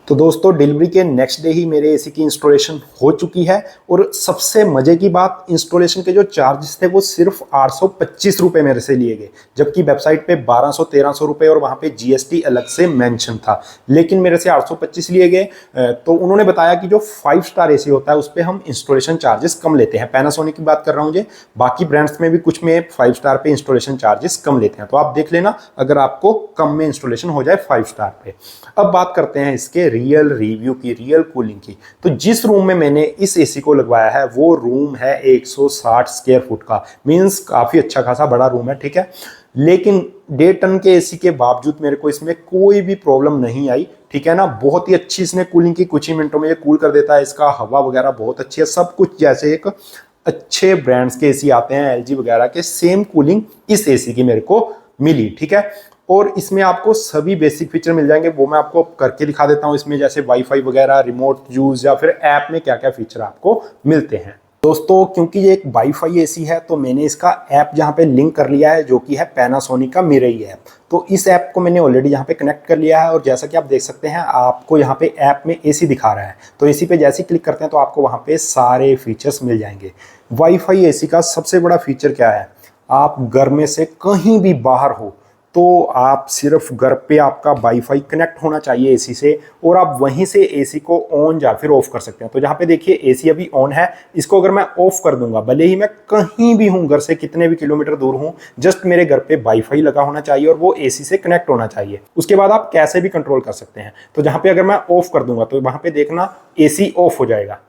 तो दोस्तों डिलीवरी के नेक्स्ट डे ही मेरे एसी की इंस्टॉलेशन हो चुकी है और सबसे मजे की बात, इंस्टॉलेशन के जो चार्जेस थे वो सिर्फ 825 रुपये मेरे से लिए गए, जबकि वेबसाइट पे 1200-1300 रुपये और वहाँ पे जीएसटी अलग से मेंशन था, लेकिन मेरे से 825 लिए गए। तो उन्होंने बताया कि जो 5 स्टार एसी होता है उस पर हम इंस्टॉलेशन चार्जेस कम लेते हैं। पैनासोनिक की बात कर रहा हूँ जी, बाकी ब्रांड्स में भी कुछ में 5 स्टार पे इंस्टॉलेशन चार्जेस कम लेते हैं, तो आप देख लेना अगर आपको कम में इंस्टॉलेशन हो जाए 5 स्टार पे। अब बात करते हैं इसके रियल रिव्यू की, रियल कूलिंग की। तो जिस रूम में मैंने इस एसी को लगवाया है वो रूम है 160 स्क्वायर फुट का, मींस काफी अच्छा खासा बड़ा रूम है, ठीक है। लेकिन 1.5 टन के एसी के बावजूद मेरे को इसमें कोई भी प्रॉब्लम नहीं आई, ठीक है ना। बहुत ही अच्छी इसने कूलिंग की, कुछ ही मिनटों में ये कूल कर देता है, इसका हवा वगैरह बहुत अच्छी है, सब कुछ जैसे एक अच्छे ब्रांड्स के एसी आते हैं एलजी वगैरह के, सेम कूलिंग इस एसी की मेरे को मिली, ठीक है। और इसमें आपको सभी बेसिक फीचर मिल जाएंगे, वो मैं आपको करके दिखा देता हूं। इसमें जैसे वाईफाई वगैरह, रिमोट यूज या फिर ऐप में क्या क्या फीचर आपको मिलते हैं। दोस्तों क्योंकि ये एक वाईफाई एसी है तो मैंने इसका ऐप जहां पे लिंक कर लिया है, जो कि है पैनासोनिक का मिरई ऐप। तो इस ऐप को मैंने ऑलरेडी यहाँ पे कनेक्ट कर लिया है और जैसा कि आप देख सकते हैं आपको यहाँ पे ऐप में एसी दिखा रहा है। तो एसी पे जैसे ही क्लिक करते हैं तो आपको वहाँ पे सारे फीचर्स मिल जाएंगे। वाईफाई एसी का सबसे बड़ा फीचर क्या है, आप घर में से कहीं भी बाहर हो तो आप सिर्फ घर पे आपका वाईफाई कनेक्ट होना चाहिए एसी से, और आप वहीं से एसी को ऑन या फिर ऑफ कर सकते हैं। तो जहाँ पे देखिए एसी अभी ऑन है, इसको अगर मैं ऑफ कर दूंगा, भले ही मैं कहीं भी हूँ, घर से कितने भी किलोमीटर दूर हूँ, जस्ट मेरे घर पे वाईफाई लगा होना चाहिए और वो एसी से कनेक्ट होना चाहिए। उसके बाद आप कैसे भी कंट्रोल कर सकते हैं। तो जहाँ पे अगर मैं ऑफ कर दूंगा तो वहां पे देखना एसी ऑफ हो जाएगा।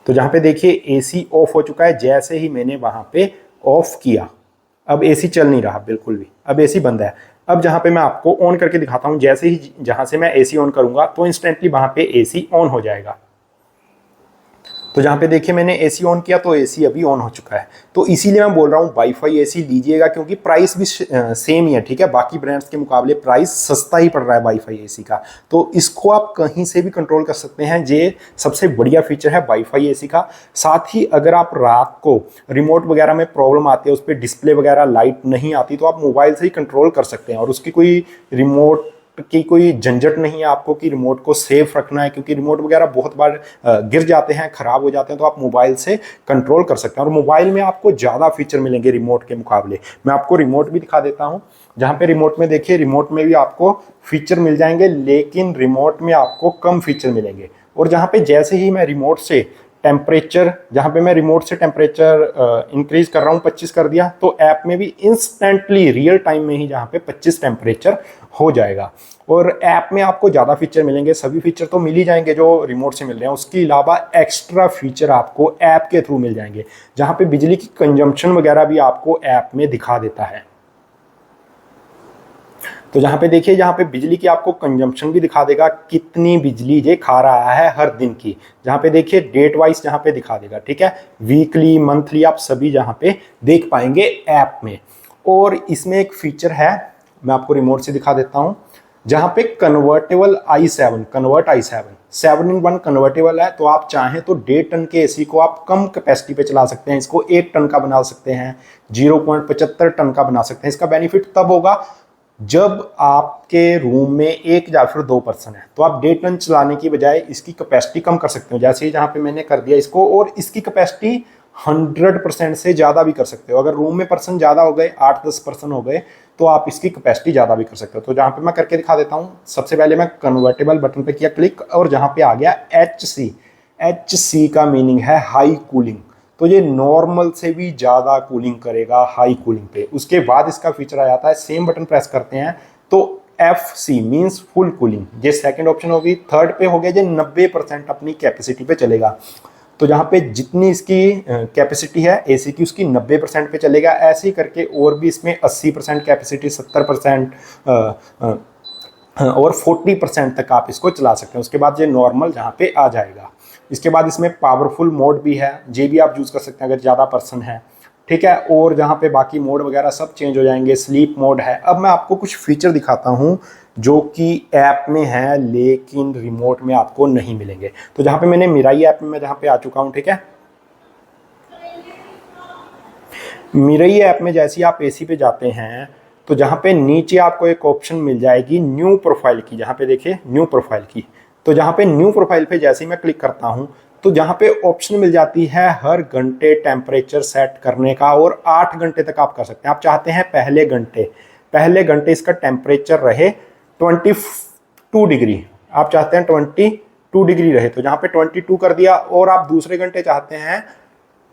तो जहाँ पे देखिए एसी ऑफ हो चुका है, जैसे ही मैंने वहां पे ऑफ किया अब एसी चल नहीं रहा बिल्कुल भी, अब एसी बंद है। अब जहां पे मैं आपको ऑन करके दिखाता हूं, जैसे ही जहां से मैं एसी ऑन करूंगा तो इंस्टेंटली वहां पे एसी ऑन हो जाएगा। तो जहां पे देखिए मैंने एसी ऑन किया तो एसी अभी ऑन हो चुका है। तो इसीलिए मैं बोल रहा हूं वाईफाई एसी लीजिएगा, क्योंकि प्राइस भी सेम ही है, ठीक है। बाकी ब्रांड्स के मुकाबले प्राइस सस्ता ही पड़ रहा है वाईफाई एसी का। तो इसको आप कहीं से भी कंट्रोल कर सकते हैं, ये सबसे बढ़िया फीचर है वाईफाई एसी का। साथ ही अगर आप रात को रिमोट वगैरह में प्रॉब्लम आती है, उस पर डिस्प्ले वगैरह लाइट नहीं आती, तो आप मोबाइल से ही कंट्रोल कर सकते हैं और उसकी कोई रिमोट की कोई झंझट नहीं है आपको कि रिमोट को सेफ रखना है, क्योंकि रिमोट वगैरह बहुत बार गिर जाते हैं, खराब हो जाते हैं, तो आप मोबाइल से कंट्रोल कर सकते हैं। और मोबाइल में आपको ज़्यादा फीचर मिलेंगे रिमोट के मुकाबले। मैं आपको रिमोट भी दिखा देता हूं, जहां पे रिमोट में देखिए, रिमोट में भी आपको फीचर मिल जाएंगे, लेकिन रिमोट में आपको कम फीचर मिलेंगे। और जहां पे जैसे ही मैं रिमोट से टेम्परेचर, जहां पे मैं रिमोट से टेम्परेचर इंक्रीज कर रहा हूं, 25 कर दिया, तो ऐप में भी इंस्टेंटली रियल टाइम में ही जहां पे 25 टेम्परेचर हो जाएगा। और ऐप में आपको ज़्यादा फीचर मिलेंगे, सभी फीचर तो मिल ही जाएंगे जो रिमोट से मिल रहे हैं, उसके अलावा एक्स्ट्रा फीचर आपको ऐप के थ्रू मिल जाएंगे, जहां पे बिजली की कंजम्पशन वगैरह भी आपको ऐप में दिखा देता है। तो जहां पे देखिए, जहां पे बिजली की आपको कंजम्पशन भी दिखा देगा, कितनी बिजली ये खा रहा है हर दिन की। जहां पे देखिए डेट वाइज जहां पे दिखा देगा, ठीक है, वीकली, मंथली, आप सभी जहां पे देख पाएंगे ऐप में। और इसमें एक फीचर है, मैं आपको रिमोट से दिखा देता हूं, जहां पे convertible i7, convert i7 7-in-1 convertible है। तो आप चाहें तो 1.5 टन के एसी को आप कम कैपेसिटी पे चला सकते हैं, इसको 1 टन का बना सकते हैं, 0.75 टन का बना सकते हैं। इसका बेनिफिट तब होगा जब आपके रूम में 1 या फिर 2 पर्सन है, तो आप 1.5 टन चलाने की बजाय इसकी कैपेसिटी कम कर सकते हो, जैसे ही जहां पे मैंने कर दिया इसको। और इसकी कैपेसिटी 100% से ज़्यादा भी कर सकते हो। अगर रूम में पर्सन ज़्यादा हो गए, 8-10 पर्सन हो गए, तो आप इसकी कैपेसिटी ज़्यादा भी कर सकते हो। तो जहाँ पे मैं करके दिखा देता हूँ, सबसे पहले मैं कन्वर्टेबल बटन पे किया क्लिक, और जहाँ पे आ गया HC का मीनिंग है हाई कूलिंग। तो ये नॉर्मल से भी ज़्यादा कूलिंग करेगा हाई कूलिंग पे। उसके बाद इसका फीचर आ जाता है, सेम बटन प्रेस करते हैं तो FC मीन्स फुल कूलिंग, ये सेकेंड ऑप्शन होगी। थर्ड पे हो गया ये 90% अपनी कैपेसिटी पे चलेगा। तो जहाँ पे जितनी इसकी कैपेसिटी है एसी की, उसकी 90% पे चलेगा। ऐसे ही करके और भी इसमें 80% कैपेसिटी, 70% और 40% तक आप इसको चला सकते हैं। उसके बाद ये नॉर्मल जहाँ पे आ जाएगा। इसके बाद इसमें पावरफुल मोड भी है, ये भी आप यूज़ कर सकते हैं अगर ज़्यादा पर्सन है, ठीक है। और जहाँ पे बाकी मोड वगैरह सब चेंज हो जाएंगे। स्लीप मोड है। अब मैं आपको कुछ फीचर दिखाता हूँ जो कि ऐप में है लेकिन रिमोट में आपको नहीं मिलेंगे। तो जहाँ पे मैंने मिराई ऐप में मैं जहाँ पे आ चुका हूँ, ठीक है। मिरई ऐप में जैसे ही आप एसी पे जाते हैं तो जहाँ पे नीचे आपको एक ऑप्शन मिल जाएगी न्यू प्रोफाइल की, जहाँ पे देखिए न्यू प्रोफाइल की। तो जहाँ पे न्यू प्रोफाइल पे जैसे ही मैं क्लिक करता हूँ तो जहाँ पे ऑप्शन मिल जाती है हर घंटे टेम्परेचर सेट करने का, और 8 घंटे तक आप कर सकते हैं। आप चाहते हैं पहले घंटे इसका टेम्परेचर रहे 22 डिग्री, आप चाहते हैं 22 डिग्री रहे, तो जहाँ पे 22 कर दिया, और आप दूसरे घंटे चाहते हैं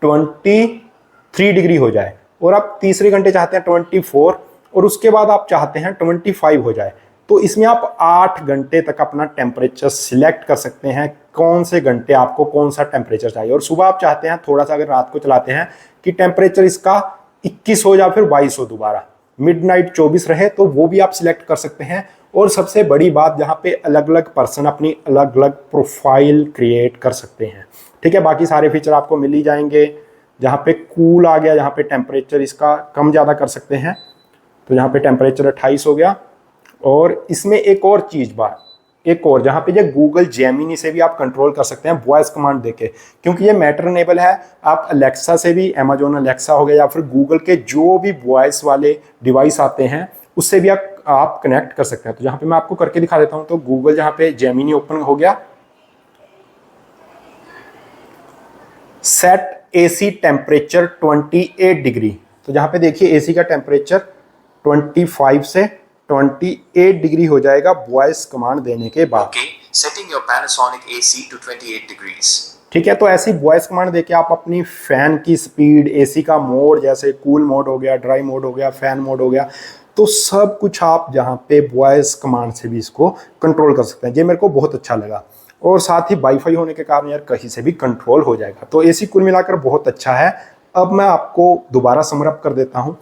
23 डिग्री हो जाए, और आप तीसरे घंटे चाहते हैं 24, और उसके बाद आप चाहते हैं 25 हो जाए। तो इसमें आप 8 घंटे तक अपना टेम्परेचर सिलेक्ट कर सकते हैं, कौन से घंटे आपको कौन सा टेम्परेचर चाहिए। और सुबह आप चाहते हैं थोड़ा सा, अगर रात को चलाते हैं, कि टेम्परेचर इसका 21 हो या फिर 22 हो, दोबारा मिडनाइट 24 रहे, तो वो भी आप सिलेक्ट कर सकते हैं। और सबसे बड़ी बात, जहाँ पे अलग अलग पर्सन अपनी अलग अलग प्रोफाइल क्रिएट कर सकते हैं, ठीक है। बाकी सारे फीचर आपको मिल ही जाएंगे। जहाँ पे कूल आ गया, जहाँ पे टेम्परेचर इसका कम ज़्यादा कर सकते हैं, तो यहाँ पे टेम्परेचर 28 हो गया। और इसमें एक और चीज़ एक और, जहाँ पे ये गूगल जेमिनी से भी आप कंट्रोल कर सकते हैं वॉइस कमांड देके, क्योंकि ये मैटर इनेबल है। आप अलेक्सा से भी, अमेजोन अलेक्सा हो गया या फिर गूगल के जो भी वॉइस वाले डिवाइस आते हैं उससे भी आप कनेक्ट कर सकते हैं। तो यहाँ पे मैं आपको करके दिखा देता हूँ। तो गूगल जहाँ पे जेमिनी ओपन हो गया, सेट एसी टेम्परेचर 28 डिग्री, तो जहाँ पे देखिए एसी का टेम्परेचर 25 से 28 डिग्री हो जाएगा वॉइस कमांड देने के बाद। Setting your Panasonic AC to 28 degrees. ठीक है, तो ऐसी वॉइस कमांड देके आप अपनी फैन की स्पीड, एसी का मोड, जैसे कूल मोड हो गया, ड्राई मोड हो गया, फैन मोड हो गया, तो सब कुछ आप जहाँ पे वॉइस कमांड से भी इसको कंट्रोल कर सकते हैं। ये मेरे को बहुत अच्छा लगा। और साथ ही वाईफाई होने के कारण यार कहीं से भी कंट्रोल हो जाएगा। तो एसी कुल मिलाकर बहुत अच्छा है। अब मैं आपको दोबारा समरअप कर देता हूँ।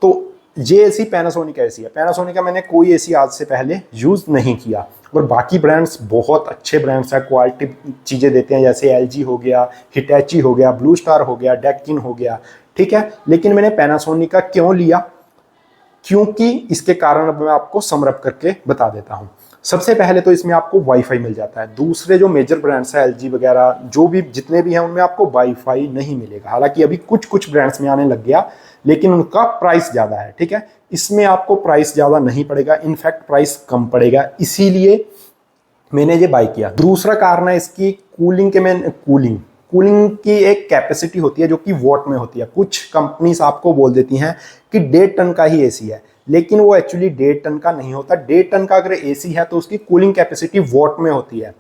तो ये एसी पैनासोनिक का एसी है। पैनासोनिक का मैंने कोई एसी आज से पहले यूज़ नहीं किया, और बाकी ब्रांड्स बहुत अच्छे ब्रांड्स हैं, क्वालिटी चीज़ें देते हैं, जैसे एलजी हो गया, हिटैची हो गया, ब्लू स्टार हो गया, डेक्किन हो गया, ठीक है। लेकिन मैंने पैनासोनिक का क्यों लिया, क्योंकि इसके कारण अब मैं आपको समरअप करके बता देता हूँ। सबसे पहले तो इसमें आपको वाईफाई मिल जाता है। दूसरे जो मेजर ब्रांड्स हैं, एलजी वगैरह जो भी जितने भी हैं, उनमें आपको वाईफाई नहीं मिलेगा। हालांकि अभी कुछ ब्रांड्स में आने लग गया, लेकिन उनका प्राइस ज़्यादा है, ठीक है। इसमें आपको प्राइस ज़्यादा नहीं पड़ेगा, इनफैक्ट प्राइस कम पड़ेगा, इसीलिए मैंने ये बाय किया। दूसरा कारण है इसकी कूलिंग के कूलिंग की एक कैपेसिटी होती है जो कि वॉट में होती है। कुछ कंपनीज आपको बोल देती हैं कि 1.5 टन का ही एसी है, लेकिन वो एक्चुअली 1.5 टन का नहीं होता। 1.5 टन का अगर एसी है तो उसकी कूलिंग कैपेसिटी वॉट में होती है,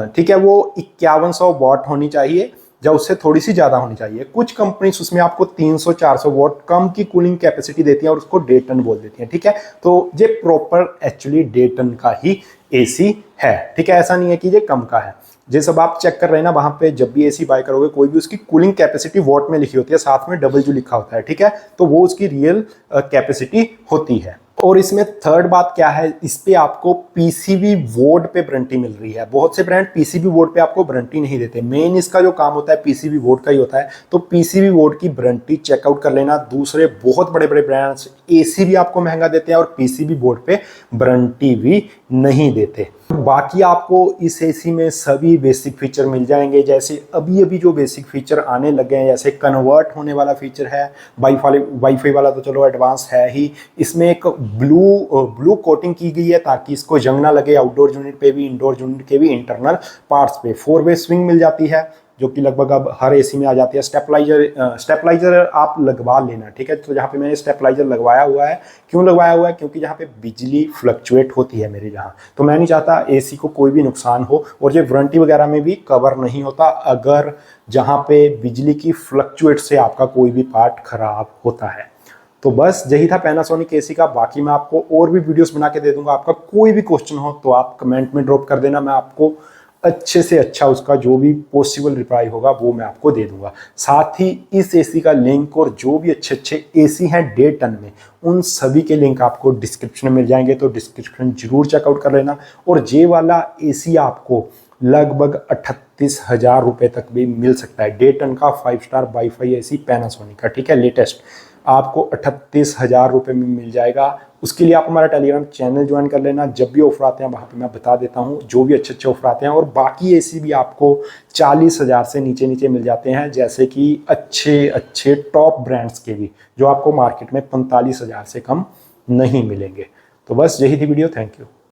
ठीक है। वो 5100 वॉट होनी चाहिए या उससे थोड़ी सी ज़्यादा होनी चाहिए। कुछ कंपनीज उसमें आपको 300-400 वॉट कम की कूलिंग कैपेसिटी देती हैं और उसको 1.5 टन बोल देती हैं, ठीक है। तो ये प्रॉपर एक्चुअली 1.5 टन का ही एसी है, ठीक है। ऐसा नहीं है कि ये कम का है। ये सब आप चेक कर रहे हैं ना, वहाँ पे जब भी एसी बाय करोगे कोई भी, उसकी कूलिंग कैपेसिटी वॉट में लिखी होती है, साथ में डबल जो लिखा होता है, ठीक है। तो वो उसकी रियल कैपेसिटी होती है। और इसमें थर्ड बात क्या है, इस पे आपको पीसीबी बोर्ड पे वारंटी मिल रही है। बहुत से ब्रांड पीसीबी बोर्ड पे आपको वारंटी नहीं देते। मेन इसका जो काम होता है पीसीबी बोर्ड का ही होता है। तो पीसीबी बोर्ड की वारंटी चेकआउट कर लेना। दूसरे बहुत बड़े बड़े ब्रांड्स एसी भी आपको महंगा देते हैं और पीसीबी बोर्ड पे वारंटी भी नहीं देते। बाकी आपको इस एसी में सभी बेसिक फीचर मिल जाएंगे, जैसे अभी अभी जो बेसिक फीचर आने लगे हैं, जैसे कन्वर्ट होने वाला फीचर है। वाईफाई वाला तो चलो एडवांस है ही। इसमें एक ब्लू कोटिंग की गई है ताकि इसको जंग ना लगे, आउटडोर यूनिट पे भी, इंडोर यूनिट के भी, इंटरनल पार्ट्स पे। 4 वे स्विंग मिल जाती है जो कि लगभग अब हर एसी में आ जाती है। स्टेपलाइजर आप लगवा लेना, ठीक है। तो जहाँ पे मैंने स्टेपलाइजर लगवाया हुआ है, क्यों लगवाया हुआ है, क्योंकि जहाँ पे बिजली फ्लक्चुएट होती है मेरे जहाँ, तो मैं नहीं चाहता एसी को कोई भी नुकसान हो। और ये वारंटी वगैरह में भी कवर नहीं होता अगर जहाँ पे बिजली की फ्लक्चुएट से आपका कोई भी पार्ट खराब होता है। तो बस यही था पैनासोनिक एसी का। बाकी मैं आपको और भी वीडियोस बना के दे दूंगा। आपका कोई भी क्वेश्चन हो तो आप कमेंट में ड्रॉप कर देना, मैं आपको अच्छे से अच्छा उसका जो भी पॉसिबल रिप्लाई होगा वो मैं आपको दे दूंगा। साथ ही इस एसी का लिंक और जो भी अच्छे अच्छे एसी हैं 1.5 टन में, उन सभी के लिंक आपको डिस्क्रिप्शन में मिल जाएंगे, तो डिस्क्रिप्शन जरूर चेकआउट कर लेना। और ये वाला एसी आपको लगभग 38,000 रुपये तक भी मिल सकता है। 1.5 टन का 5 स्टार वाईफाई एसी पैनासोनिक का, ठीक है, लेटेस्ट आपको 38,000 रुपये में मिल जाएगा। उसके लिए आप हमारा टेलीग्राम चैनल ज्वाइन कर लेना। जब भी ऑफर आते हैं वहाँ पे मैं बता देता हूँ जो भी अच्छे अच्छे ऑफर आते हैं। और बाकी एसी भी आपको 40,000 से नीचे मिल जाते हैं, जैसे कि अच्छे अच्छे टॉप ब्रांड्स के भी, जो आपको मार्केट में 45,000 से कम नहीं मिलेंगे। तो बस यही थी वीडियो, थैंक यू।